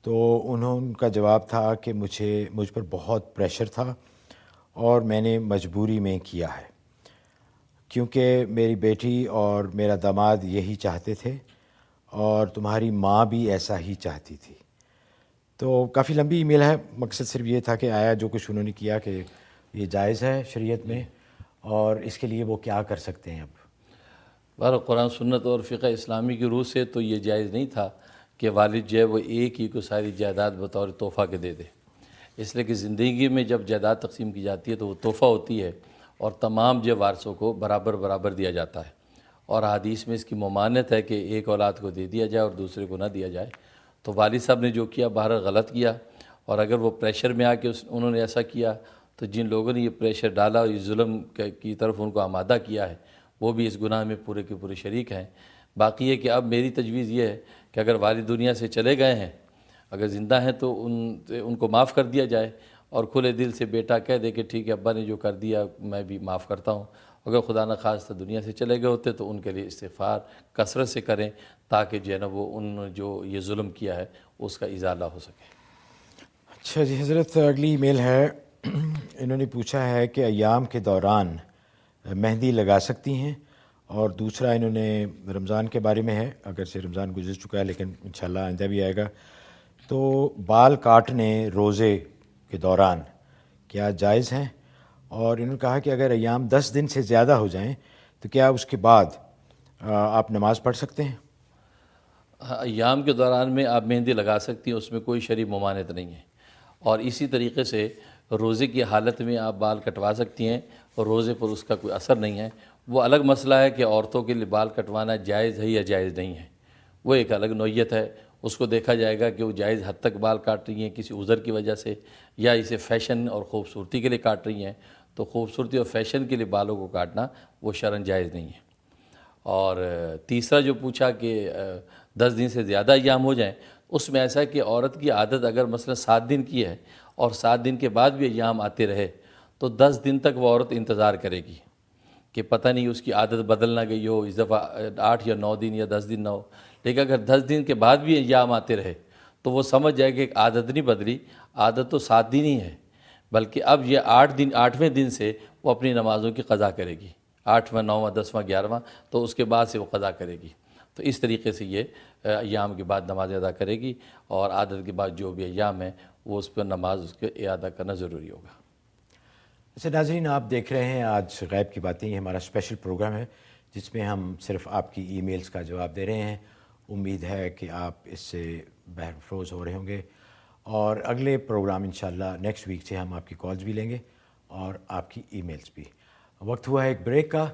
تو ان کا جواب تھا کہ مجھ پر بہت پریشر تھا اور میں نے مجبوری میں کیا ہے، کیونکہ میری بیٹی اور میرا داماد یہی چاہتے تھے اور تمہاری ماں بھی ایسا ہی چاہتی تھی۔ تو کافی لمبی ای میل ہے، مقصد صرف یہ تھا کہ آیا جو کچھ انہوں نے کیا کہ یہ جائز ہے شریعت میں، اور اس کے لیے وہ کیا کر سکتے ہیں اب؟ بہر قرآن سنت اور فقہ اسلامی کی روح سے تو یہ جائز نہیں تھا کہ والد جو ہے وہ ایک ہی کو ساری جائیداد بطور تحفہ کے دے دے، اس لیے کہ زندگی میں جب جائیداد تقسیم کی جاتی ہے تو وہ تحفہ ہوتی ہے اور تمام جو وارثوں کو برابر دیا جاتا ہے، اور حدیث میں اس کی ممانعت ہے کہ ایک اولاد کو دے دیا جائے اور دوسرے کو نہ دیا جائے۔ تو والد صاحب نے جو کیا بہرحال غلط کیا، اور اگر وہ پریشر میں آ کے انہوں نے ایسا کیا تو جن لوگوں نے یہ پریشر ڈالا اور یہ ظلم کی طرف ان کو آمادہ کیا ہے، وہ بھی اس گناہ میں پورے کے پورے شریک ہیں۔ باقی ہے کہ اب میری تجویز یہ ہے کہ اگر والد دنیا سے چلے گئے ہیں، اگر زندہ ہیں تو ان کو معاف کر دیا جائے، اور کھلے دل سے بیٹا کہہ دے کہ ٹھیک ہے ابا نے جو کر دیا میں بھی معاف کرتا ہوں، اگر خدا نخواستہ دنیا سے چلے گئے ہوتے تو ان کے لیے استغفار کثرت سے کریں تاکہ جو ہے نا وہ ان جو یہ ظلم کیا ہے اس کا ازالہ ہو سکے۔ اچھا جی حضرت، اگلی ای میل ہے، انہوں نے پوچھا ہے کہ ایام کے دوران مہندی لگا سکتی ہیں، اور دوسرا انہوں نے رمضان کے بارے میں ہے، اگر سے رمضان گزر چکا ہے لیکن انشاءاللہ آئندہ بھی آئے گا، تو بال کاٹنے روزے کے دوران کیا جائز ہیں؟ اور انہوں نے کہا کہ اگر ایام 10 دن سے زیادہ ہو جائیں تو کیا اس کے بعد آپ نماز پڑھ سکتے ہیں؟ ایام کے دوران میں آپ مہندی لگا سکتی ہیں، اس میں کوئی شرعی ممانعت نہیں ہے، اور اسی طریقے سے روزے کی حالت میں آپ بال کٹوا سکتی ہیں اور روزے پر اس کا کوئی اثر نہیں ہے۔ وہ الگ مسئلہ ہے کہ عورتوں کے لیے بال کٹوانا جائز ہے یا جائز نہیں ہے، وہ ایک الگ نوعیت ہے، اس کو دیکھا جائے گا کہ وہ جائز حد تک بال کاٹ رہی ہیں کسی عذر کی وجہ سے یا اسے فیشن اور خوبصورتی کے لیے کاٹ رہی ہیں، تو خوبصورتی اور فیشن کے لیے بالوں کو کاٹنا وہ شرعاً جائز نہیں ہے۔ اور تیسرا جو پوچھا کہ 10 دن سے زیادہ ایام ہو جائیں، اس میں ایسا ہے کہ عورت کی عادت اگر مثلا 7 دن کی ہے اور 7 دن کے بعد بھی ایام آتے رہے تو 10 دن تک وہ عورت انتظار کرے گی کہ پتہ نہیں اس کی عادت بدل نہ گئی ہو، اس دفعہ 8 یا 9 دن یا 10 دن نہ ہو، لیکن اگر 10 دن کے بعد بھی ایام آتے رہے تو وہ سمجھ جائے کہ ایک عادت نہیں بدلی، عادت تو 7 دن ہی ہے، بلکہ اب یہ 8ویں دن سے وہ اپنی نمازوں کی قضا کرے گی، 8واں 9واں 10واں 11واں، تو اس کے بعد سے وہ قضا کرے گی۔ تو اس طریقے سے یہ ایام کے بعد نماز ادا کرے گی، اور عادت کے بعد جو بھی ایام ہیں وہ اس پر نماز اس کے ادا کرنا ضروری ہوگا۔ اچھا ناظرین، آپ دیکھ رہے ہیں آج غیب کی باتیں، یہ ہمارا اسپیشل پروگرام ہے جس میں ہم صرف آپ کی ای میلز کا جواب دے رہے ہیں۔ امید ہے کہ آپ اس سے بہرفروز ہو رہے ہوں گے، اور اگلے پروگرام انشاءاللہ نیکسٹ ویک سے ہم آپ کی کالز بھی لیں گے اور آپ کی ای میلز بھی۔ وقت ہوا ہے ایک بریک کا۔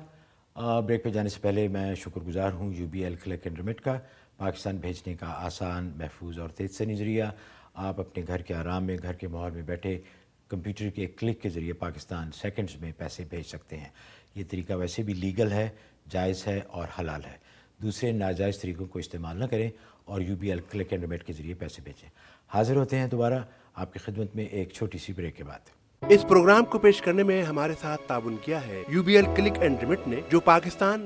بریک پہ جانے سے پہلے میں شکر گزار ہوں UBL کلک اینڈ ریمٹ کا، پاکستان بھیجنے کا آسان، محفوظ اور تیز ترین ذریعہ۔ آپ اپنے گھر کے آرام میں، گھر کے ماحول میں بیٹھے کمپیوٹر کے ایک کلک کے ذریعے پاکستان سیکنڈز میں پیسے بھیج سکتے ہیں۔ یہ طریقہ ویسے بھی لیگل ہے، جائز ہے اور حلال ہے۔ دوسرے ناجائز طریقوں کو استعمال نہ کریں اور UBL کلک اینڈ ریمٹ کے ذریعے پیسے بھیجیں۔ حاضر ہوتے ہیں دوبارہ آپ کی خدمت میں ایک چھوٹی سی بریک کے بعد۔ اس پروگرام کو پیش کرنے میں ہمارے ساتھ تعاون کیا ہے UBL کلک اینڈ ریمٹ نے، جو پاکستان